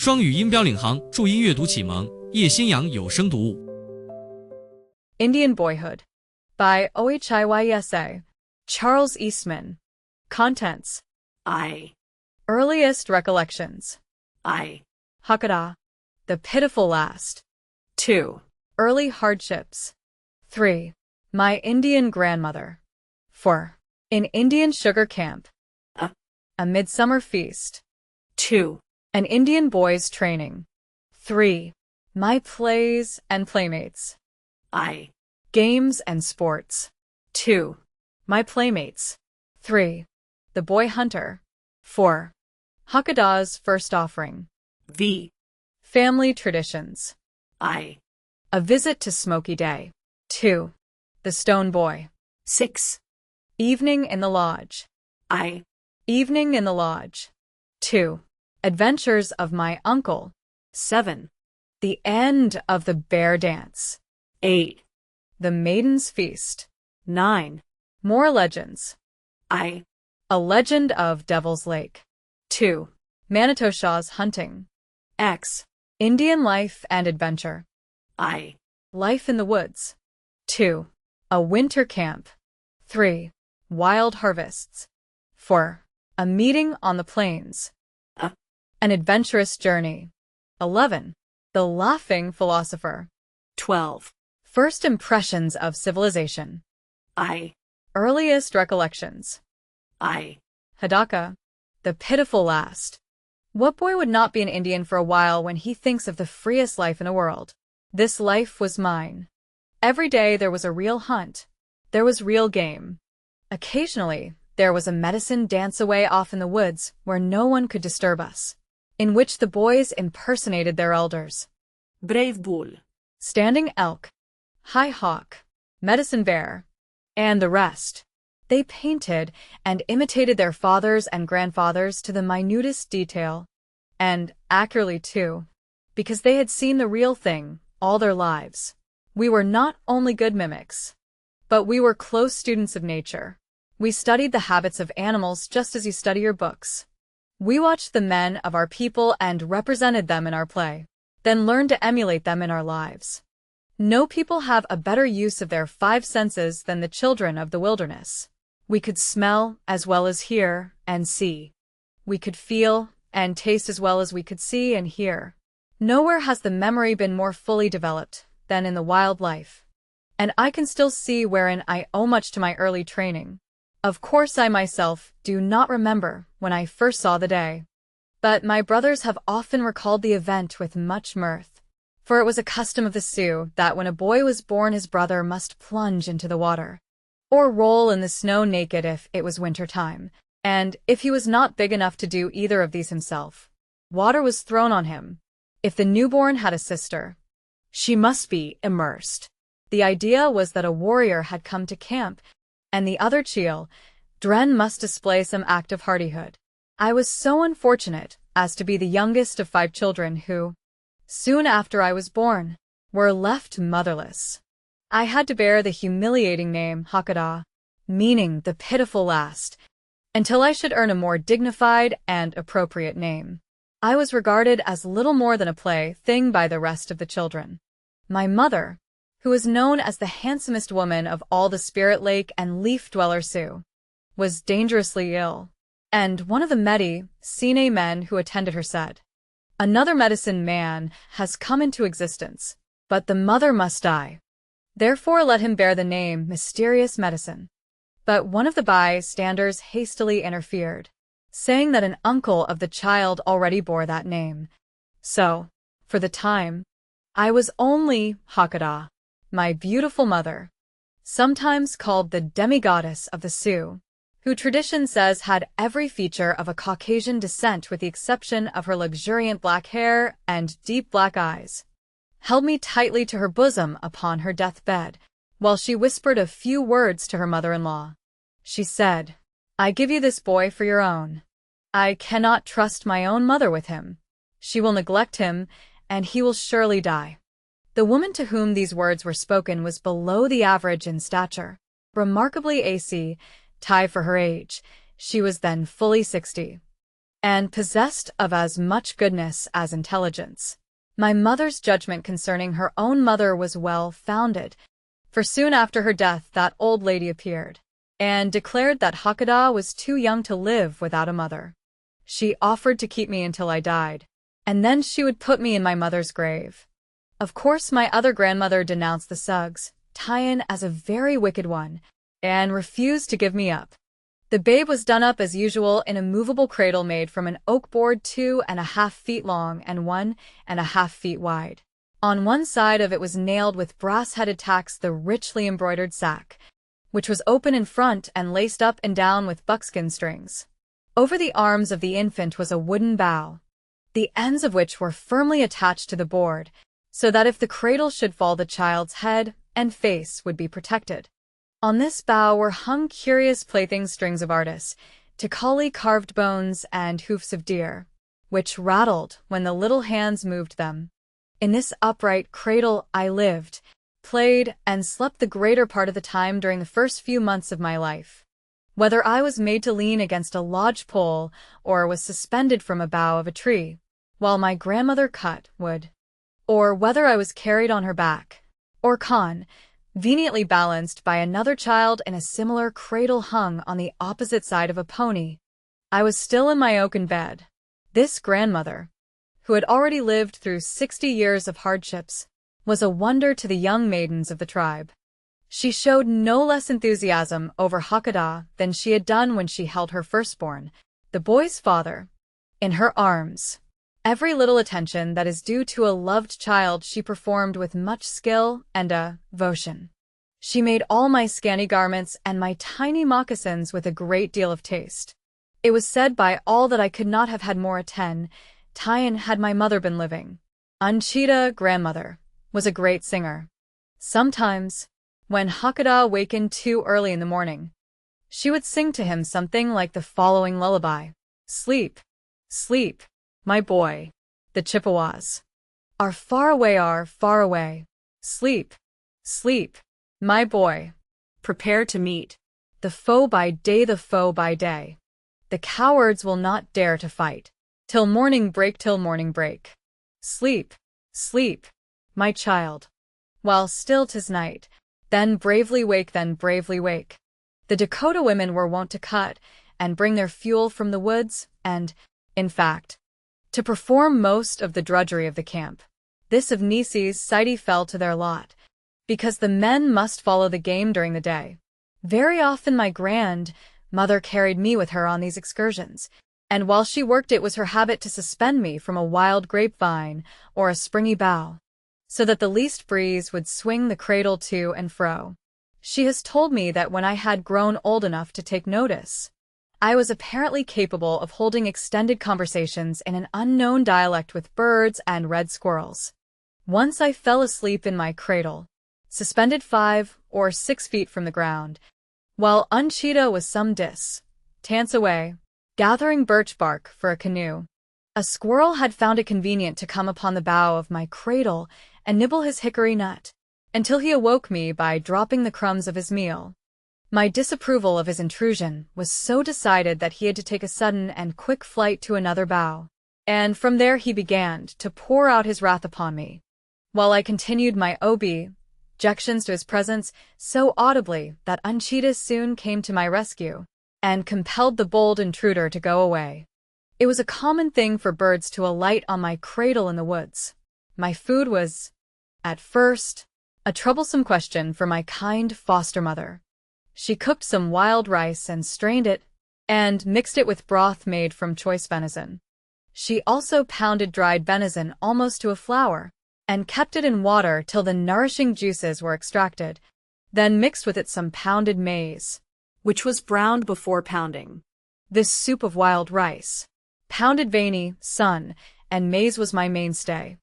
双语音标领航，注音阅读启蒙，叶兴阳有声读物。Indian Boyhood by Ohiya Charles Eastman. Contents: I. Earliest recollections. I. Hakata, the pitiful last. 2. Early hardships. 3. My Indian grandmother. 4. In Indian sugar camp. A midsummer feast. 2. An Indian boy's training. 3. My plays and playmates. I. Games and sports. 2. My playmates. 3. The boy hunter. 4. Hakada's first offering. V. Family traditions. I. A visit to Smoky Day. 2. The stone boy. 6. Evening in the lodge. I. Evening in the lodge. 2. Adventures of my uncle. 7. The end of the bear dance. 8. The maiden's feast. 9. More legends. I. A legend of Devil's Lake. 2. Manitoshaw's hunting. X. Indian life and adventure. I. Life in the woods. 2. A winter camp. 3. Wild harvests. 4. A meeting on the plains. An adventurous journey. 11. The laughing philosopher. 12. First impressions of civilization. I. Earliest recollections. I. Hadaka, the pitiful last. What boy would not be an Indian for a while when he thinks of the freest life in the world? This life was mine. Every day there was a real hunt. There was real game. Occasionally, there was a medicine dance away off in the woods where no one could disturb us, in which the boys impersonated their elders. Brave bull. Standing elk, high hawk, medicine bear, and the rest. They painted and imitated their fathers and grandfathers to the minutest detail, and accurately too, because they had seen the real thing all their lives. We were not only good mimics, but we were close students of nature. We studied the habits of animals just as you study your books. We watched the men of our people and represented them in our play, then learned to emulate them in our lives. No people have a better use of their 5 senses than the children of the wilderness. We could smell as well as hear and see. We could feel and taste as well as we could see and hear. Nowhere has the memory been more fully developed than in the wild life. And I can still see wherein I owe much to my early training. Of course, I myself do not remember when I first saw the day. But my brothers have often recalled the event with much mirth. For it was a custom of the Sioux that when a boy was born his brother must plunge into the water, or roll in the snow naked if it was winter time, and if he was not big enough to do either of these himself, water was thrown on him. If the newborn had a sister, she must be immersed. The idea was that a warrior had come to camp, and the other children must display some act of hardihood. I was so unfortunate as to be the youngest of 5 children who, soon after I was born, were left motherless. I had to bear the humiliating name Hakada, meaning the pitiful last, until I should earn a more dignified and appropriate name. I was regarded as little more than a plaything by the rest of the children. My mother, who was known as the handsomest woman of all the Spirit Lake and Leaf Dweller Sioux, was dangerously ill, and one of the medicine men who attended her said, "Another medicine man has come into existence, but the mother must die. Therefore let him bear the name Mysterious Medicine." But one of the bystanders hastily interfered, saying that an uncle of the child already bore that name. So, for the time, I was only Hakada, my beautiful mother, sometimes called the demigoddess of the Sioux, who tradition says had every feature of a Caucasian descent with the exception of her luxuriant black hair and deep black eyes, held me tightly to her bosom upon her deathbed, while she whispered a few words to her mother-in-law. She said, "I give you this boy for your own. I cannot trust my own mother with him. She will neglect him, and he will surely die." The woman to whom these words were spoken was below the average in stature, remarkably for her age. She was then fully 60. and possessed of as much goodness as intelligence. My mother's judgment concerning her own mother was well-founded, for soon after her death that old lady appeared, and declared that Hakata was too young to live without a mother. She offered to keep me until I died, and then she would put me in my mother's grave. Of course, my other grandmother denounced the Suggs, Tyen, as a very wicked one, and refused to give me up. The babe was done up as usual in a movable cradle made from an oak board 2.5 feet long and 1.5 feet wide. On one side of it was nailed with brass-headed tacks the richly embroidered sack, which was open in front and laced up and down with buckskin strings. Over the arms of the infant was a wooden bow, the ends of which were firmly attached to the board, so that if the cradle should fall, the child's head and face would be protected. On this bough were hung curious playthings, strings of artists, Tikali carved bones and hoofs of deer, which rattled when the little hands moved them. In this upright cradle I lived, played, and slept the greater part of the time during the first few months of my life. Whether I was made to lean against a lodge pole or was suspended from a bough of a tree, while my grandmother cut wood, or whether I was carried on her back, or conveniently balanced by another child in a similar cradle hung on the opposite side of a pony, I was still in my oaken bed. This grandmother, who had already lived through 60 years of hardships, was a wonder to the young maidens of the tribe. She showed no less enthusiasm over Hakata than she had done when she held her firstborn, the boy's father, in her arms. Every little attention that is due to a loved child she performed with much skill and devotion. She made all my scanty garments and my tiny moccasins with a great deal of taste. It was said by all that I could not have had more Tyen had my mother been living. Unchita, grandmother, was a great singer. Sometimes, when Hakata wakened too early in the morning, she would sing to him something like the following lullaby. Sleep, sleep, my boy. The Chippewas are far away. Sleep, sleep, my boy. Prepare to meet The foe by day, the foe by day. The cowards will not dare to fight. Till morning break, till morning break. Sleep, sleep, my child. While still 'tis night, then bravely wake, then bravely wake. The Dakota women were wont to cut and bring their fuel from the woods and, in fact, to perform most of the drudgery of the camp. This of Nisi's Sighty fell to their lot, because the men must follow the game during the day. Very often my grandmother carried me with her on these excursions, and while she worked it was her habit to suspend me from a wild grapevine or a springy bough, so that the least breeze would swing the cradle to and fro. She has told me that when I had grown old enough to take notice, I was apparently capable of holding extended conversations in an unknown dialect with birds and red squirrels. Once I fell asleep in my cradle, suspended 5 or 6 feet from the ground, while Unchita was some distance away, gathering birch bark for a canoe. A squirrel had found it convenient to come upon the bough of my cradle and nibble his hickory nut, until he awoke me by dropping the crumbs of his meal. My disapproval of his intrusion was so decided that he had to take a sudden and quick flight to another bough, and from there he began to pour out his wrath upon me, while I continued my objections to his presence so audibly that Unchita soon came to my rescue, and compelled the bold intruder to go away. It was a common thing for birds to alight on my cradle in the woods. My food was, at first, a troublesome question for my kind foster mother. She cooked some wild rice and strained it, and mixed it with broth made from choice venison. She also pounded dried venison almost to a flour, and kept it in water till the nourishing juices were extracted, then mixed with it some pounded maize, which was browned before pounding. This soup of wild rice, pounded veiny, and maize was my mainstay.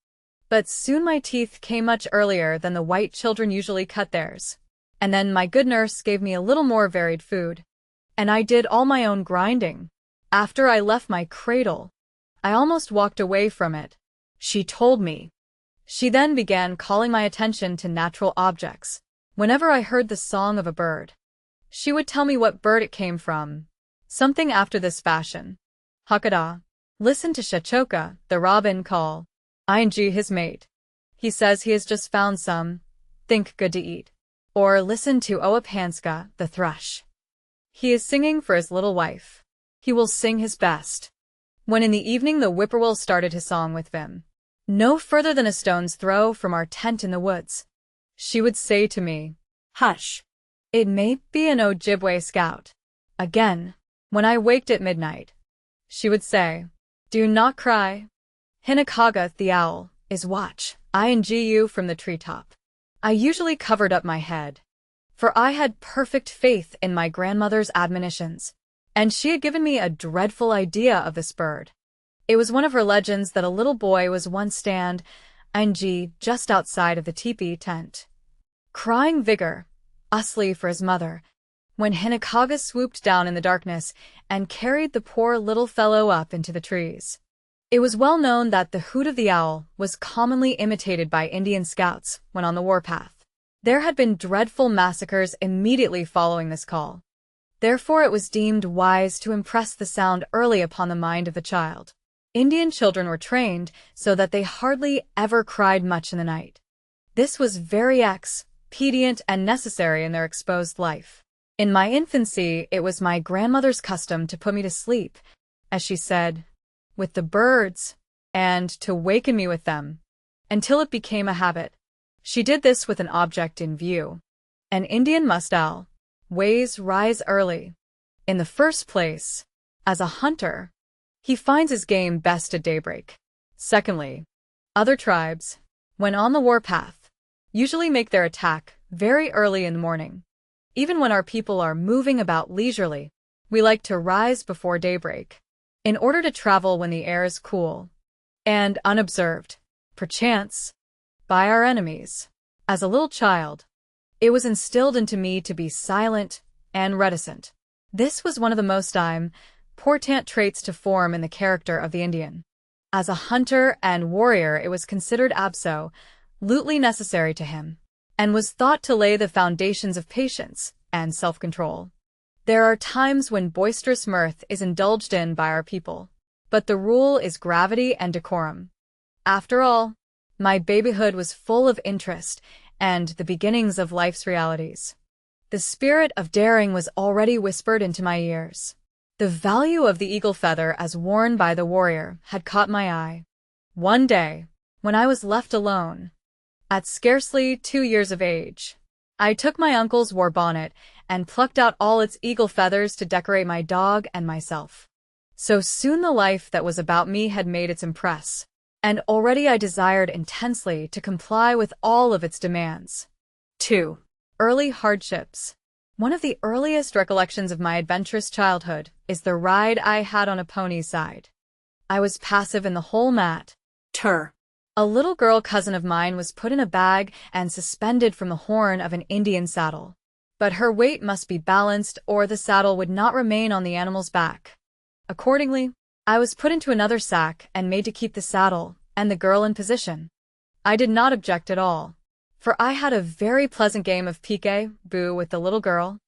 But soon my teeth came much earlier than the white children usually cut theirs, and then my good nurse gave me a little more varied food, and I did all my own grinding. After I left my cradle, I almost walked away from it, she told me. She then began calling my attention to natural objects. Whenever I heard the song of a bird, she would tell me what bird it came from, something after this fashion. Hakata, Listen to Shachoka, the robin, call. Ing his mate. He says he has just found some. Think good to eat. Or listen to Oapanska, the thrush. He is singing for his little wife. He will sing his best. When in the evening the whippoorwill started his song with vim, no further than a stone's throw from our tent in the woods, she would say to me, "Hush. It may be an Ojibwe scout." Again, when I waked at midnight, she would say, "Do not cry. Hinakaga, the owl, is watch, ingu from the treetop." I usually covered up my head, for I had perfect faith in my grandmother's admonitions, and she had given me a dreadful idea of this bird. It was one of her legends that a little boy was once ing just outside of the teepee tent, crying vigorously for his mother, when Hinakaga swooped down in the darkness and carried the poor little fellow up into the trees. It was well known that the hoot of the owl was commonly imitated by Indian scouts when on the warpath. There had been dreadful massacres immediately following this call. Therefore it was deemed wise to impress the sound early upon the mind of the child. Indian children were trained so that they hardly ever cried much in the night. This was very expedient and necessary in their exposed life. In my infancy, it was my grandmother's custom to put me to sleep, as she said, with the birds, and to waken me with them, until it became a habit. She did this with an object in view. An Indian must always rise early. In the first place, as a hunter, he finds his game best at daybreak. Secondly, other tribes, when on the warpath, usually make their attack very early in the morning. Even when our people are moving about leisurely, we like to rise before daybreak, in order to travel when the air is cool and unobserved, perchance, by our enemies. As a little child, it was instilled into me to be silent and reticent. This was one of the most important traits to form in the character of the Indian. As a hunter and warrior, it was considered absolutely necessary to him, and was thought to lay the foundations of patience and self-control. There are times when boisterous mirth is indulged in by our people, but the rule is gravity and decorum. After all, my babyhood was full of interest and the beginnings of life's realities. The spirit of daring was already whispered into my ears. The value of the eagle feather as worn by the warrior had caught my eye. One day, when I was left alone, at scarcely 2 years of age, I took my uncle's war bonnet and plucked out all its eagle feathers to decorate my dog and myself. So soon the life that was about me had made its impress, and already I desired intensely to comply with all of its demands. 2. Early hardships. One of the earliest recollections of my adventurous childhood is the ride I had on a pony's side. I was passive in the whole matter. A little girl cousin of mine was put in a bag and suspended from the horn of an Indian saddle. But her weight must be balanced or the saddle would not remain on the animal's back. Accordingly, I was put into another sack and made to keep the saddle and the girl in position. I did not object at all, for I had a very pleasant game of peek-a-boo with the little girl,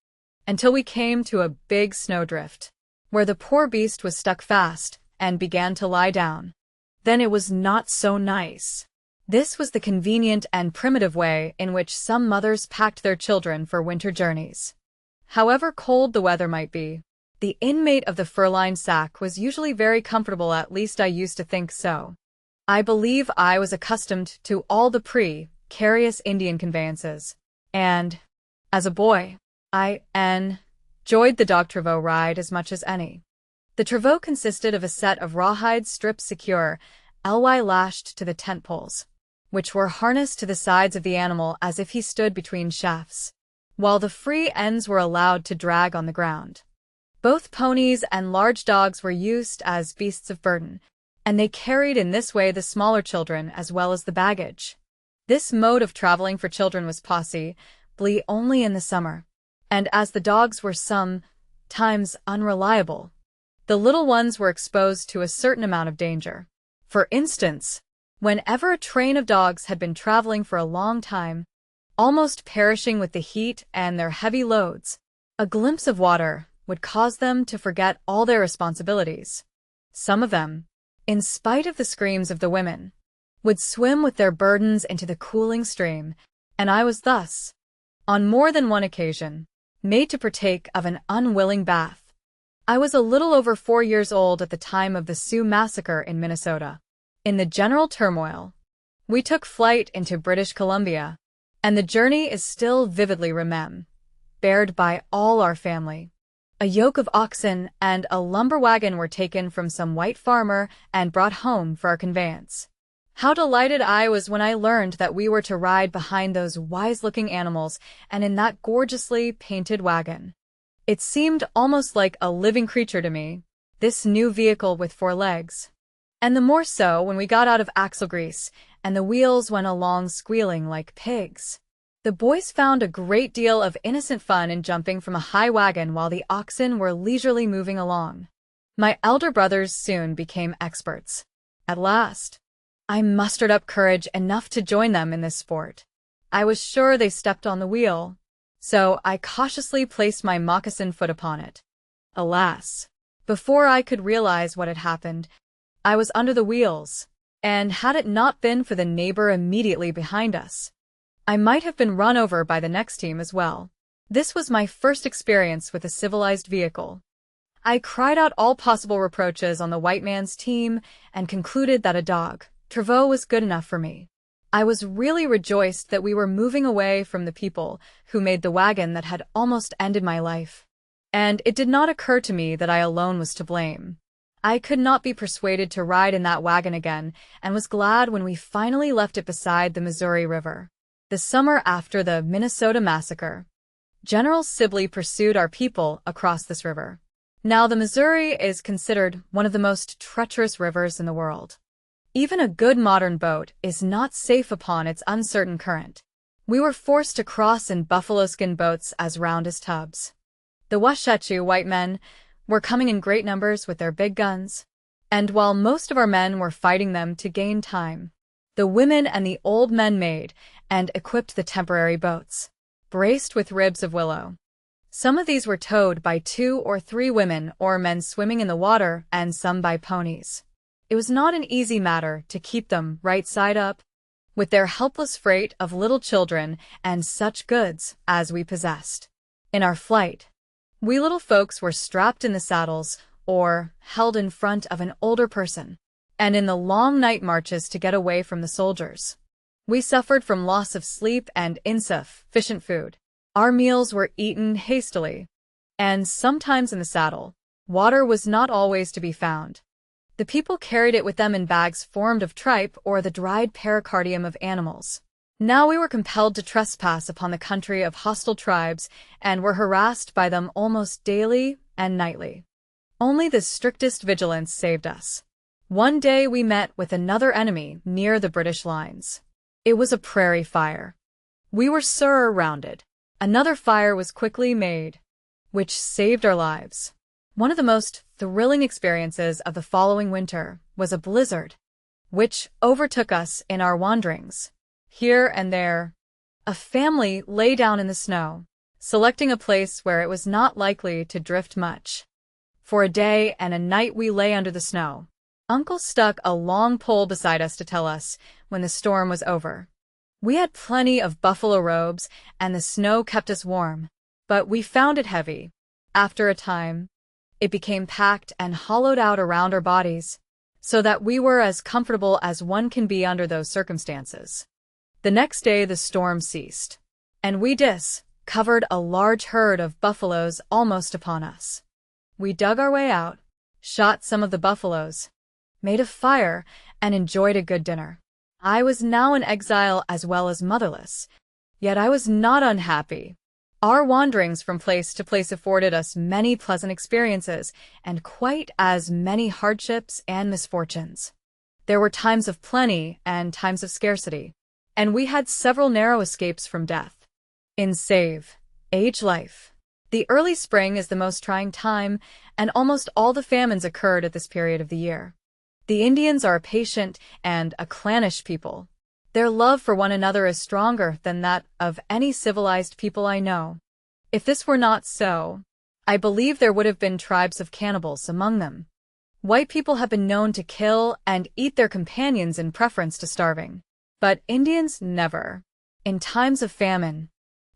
until we came to a big snowdrift, where the poor beast was stuck fast and began to lie down. Then it was not so nice. This was the convenient and primitive way in which some mothers packed their children for winter journeys. However cold the weather might be, the inmate of the fur-lined sack was usually very comfortable, at least I used to think so. I believe I was accustomed to all the precarious Indian conveyances, and, as a boy, I enjoyed the dog trevaux ride as much as any. The trevaux consisted of a set of rawhide strips securely lashed to the tent poles, which were harnessed to the sides of the animal as if he stood between shafts, while the free ends were allowed to drag on the ground. Both ponies and large dogs were used as beasts of burden, and they carried in this way the smaller children as well as the baggage. This mode of traveling for children was possible only in the summer, and as the dogs were sometimes unreliable, the little ones were exposed to a certain amount of danger. For instance, whenever a train of dogs had been traveling for a long time, almost perishing with the heat and their heavy loads, a glimpse of water would cause them to forget all their responsibilities. Some of them, in spite of the screams of the women, would swim with their burdens into the cooling stream, and I was thus, on more than one occasion, made to partake of an unwilling bath. I was a little over 4 years old at the time of the Sioux Massacre in Minnesota. In the general turmoil, we took flight into British Columbia, and the journey is still vividly remembered by all our family. A yoke of oxen and a lumber wagon were taken from some white farmer and brought home for our conveyance. How delighted I was when I learned that we were to ride behind those wise-looking animals and in that gorgeously painted wagon. It seemed almost like a living creature to me, this new vehicle with 4 legs. And the more so when we got out of axle grease and the wheels went along squealing like pigs. The boys found a great deal of innocent fun in jumping from a high wagon while the oxen were leisurely moving along. My elder brothers soon became experts. At last, I mustered up courage enough to join them in this sport. I was sure they stepped on the wheel, so I cautiously placed my moccasin foot upon it. Alas, before I could realize what had happened, I was under the wheels, and had it not been for the neighbor immediately behind us, I might have been run over by the next team as well. This was my first experience with a civilized vehicle. I cried out all possible reproaches on the white man's team and concluded that a dog, Trevor, was good enough for me. I was really rejoiced that we were moving away from the people who made the wagon that had almost ended my life. And it did not occur to me that I alone was to blame. I could not be persuaded to ride in that wagon again and was glad when we finally left it beside the Missouri River. The summer after the Minnesota Massacre, General Sibley pursued our people across this river. Now the Missouri is considered one of the most treacherous rivers in the world. Even a good modern boat is not safe upon its uncertain current. We were forced to cross in buffalo-skin boats as round as tubs. The Wasatch white men were coming in great numbers with their big guns, and while most of our men were fighting them to gain time, the women and the old men made and equipped the temporary boats, braced with ribs of willow. Some of these were towed by 2 or 3 women or men swimming in the water, and some by ponies. It was not an easy matter to keep them right side up, with their helpless freight of little children and such goods as we possessed. In our flight, we little folks were strapped in the saddles or held in front of an older person, and in the long night marches to get away from the soldiers, we suffered from loss of sleep and insufficient food. Our meals were eaten hastily, and sometimes in the saddle, water was not always to be found. The people carried it with them in bags formed of tripe or the dried pericardium of animals. Now we were compelled to trespass upon the country of hostile tribes and were harassed by them almost daily and nightly. Only the strictest vigilance saved us. One day we met with another enemy near the British lines. It was a prairie fire. We were surrounded. Another fire was quickly made, which saved our lives. One of the most thrilling experiences of the following winter was a blizzard, which overtook us in our wanderings. Here and there, a family lay down in the snow, selecting a place where it was not likely to drift much. For a day and a night we lay under the snow. Uncle stuck a long pole beside us to tell us when the storm was over. We had plenty of buffalo robes, and the snow kept us warm, but we found it heavy. After a time, it became packed and hollowed out around our bodies, so that we were as comfortable as one can be under those circumstances. The next day the storm ceased, and we discovered a large herd of buffaloes almost upon us. We dug our way out, shot some of the buffaloes, made a fire, and enjoyed a good dinner. I was now in exile as well as motherless, yet I was not unhappy. Our wanderings from place to place afforded us many pleasant experiences and quite as many hardships and misfortunes. There were times of plenty and times of scarcity, and we had several narrow escapes from death. In age life, the early spring is the most trying time, and almost all the famines occurred at this period of the year. The Indians are a patient and a clannish people. Their love for one another is stronger than that of any civilized people I know. If this were not so, I believe there would have been tribes of cannibals among them. White people have been known to kill and eat their companions in preference to starving. But Indians never. In times of famine,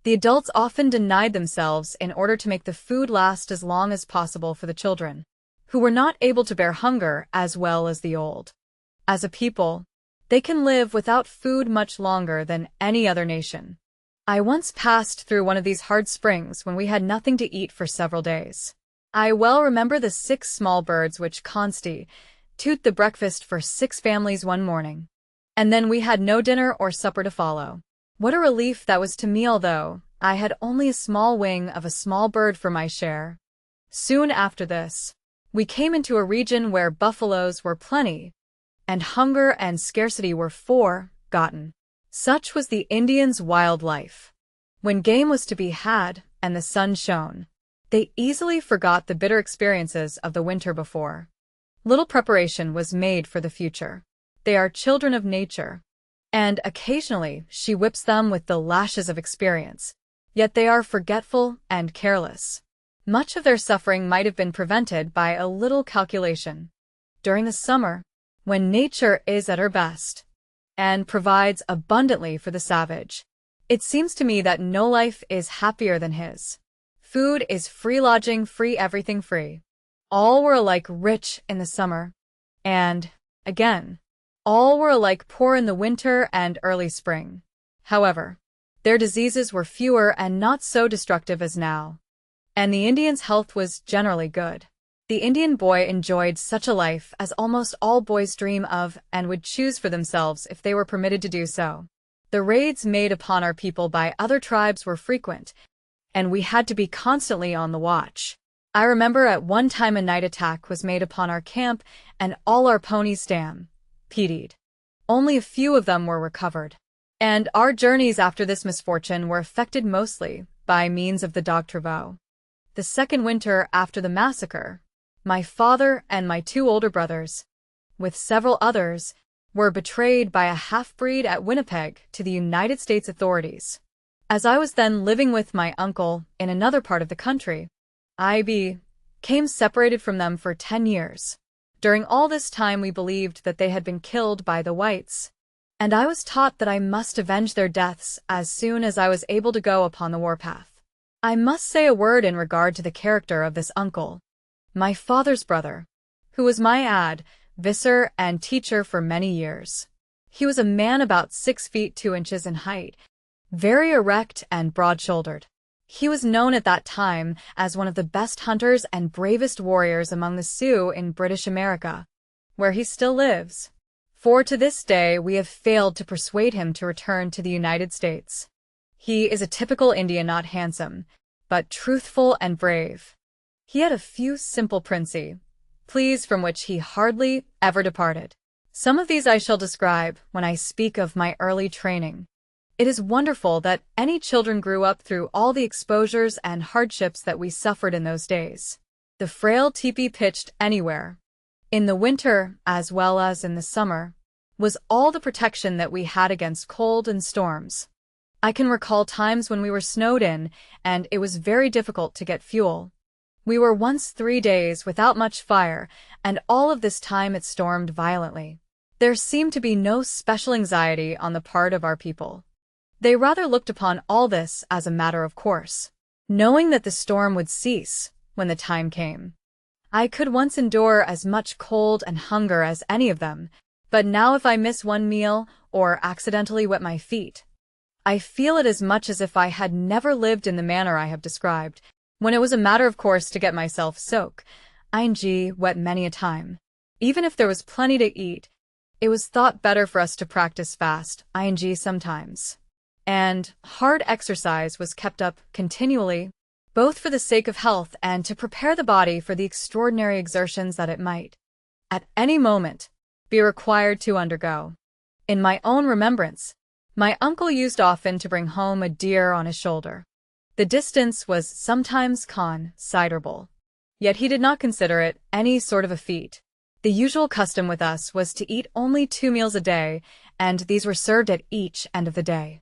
the adults often denied themselves in order to make the food last as long as possible for the children, who were not able to bear hunger as well as the old. As a people, they can live without food much longer than any other nation. I once passed through one of these hard springs when we had nothing to eat for several days. I well remember the 6 small birds which constitute the breakfast for 6 families one morning. And then we had no dinner or supper to follow. What a relief that was to me, although I had only a small wing of a small bird for my share. Soon after this, we came into a region where buffaloes were plenty, and hunger and scarcity were forgotten. Such was the Indians' wild life. When game was to be had and the sun shone, they easily forgot the bitter experiences of the winter before. Little preparation was made for the future. They are children of nature, and occasionally she whips them with the lashes of experience. Yet they are forgetful and careless. Much of their suffering might have been prevented by a little calculation. During the summer, when nature is at her best and provides abundantly for the savage, it seems to me that no life is happier than his. Food is free, lodging free, everything free. All were alike rich in the summer, and, again, all were alike poor in the winter and early spring. However, their diseases were fewer and not so destructive as now, and the Indians' health was generally good. The Indian boy enjoyed such a life as almost all boys dream of and would choose for themselves if they were permitted to do so. The raids made upon our people by other tribes were frequent, and we had to be constantly on the watch. I remember at one time a night attack was made upon our camp and all our ponies stampeded. Only a few of them were recovered, and our journeys after this misfortune were affected mostly by means of the dog travaux. The second winter after the massacre, my father and my 2 older brothers, with several others, were betrayed by a half-breed at Winnipeg to the United States authorities. As I was then living with my uncle in another part of the country, I became separated from them for 10 years. During all this time we believed that they had been killed by the whites, and I was taught that I must avenge their deaths as soon as I was able to go upon the warpath. I must say a word in regard to the character of this uncle, my father's brother, who was my advisor and teacher for many years. He was a man about 6 feet 2 inches in height, very erect and broad-shouldered. He was known at that time as one of the best hunters and bravest warriors among the Sioux in British America, where he still lives. For to this day we have failed to persuade him to return to the United States. He is a typical Indian, not handsome, but truthful and brave. He had a few simple principles from which he hardly ever departed. Some of these I shall describe when I speak of my early training. It is wonderful that any children grew up through all the exposures and hardships that we suffered in those days. The frail teepee pitched anywhere, in the winter as well as in the summer, was all the protection that we had against cold and storms. I can recall times when we were snowed in and it was very difficult to get fuel. We were once 3 days without much fire, and all of this time it stormed violently. There seemed to be no special anxiety on the part of our people. They rather looked upon all this as a matter of course, knowing that the storm would cease when the time came. I could once endure as much cold and hunger as any of them, but now if I miss one meal or accidentally wet my feet, I feel it as much as if I had never lived in the manner I have described, when it was a matter of course to get myself wet many a time. Even if there was plenty to eat, it was thought better for us to practice fast sometimes. And hard exercise was kept up continually, both for the sake of health and to prepare the body for the extraordinary exertions that it might, at any moment, be required to undergo. In my own remembrance, my uncle used often to bring home a deer on his shoulder. The distance was sometimes considerable, yet he did not consider it any sort of a feat. The usual custom with us was to eat only 2 meals a day, and these were served at each end of the day.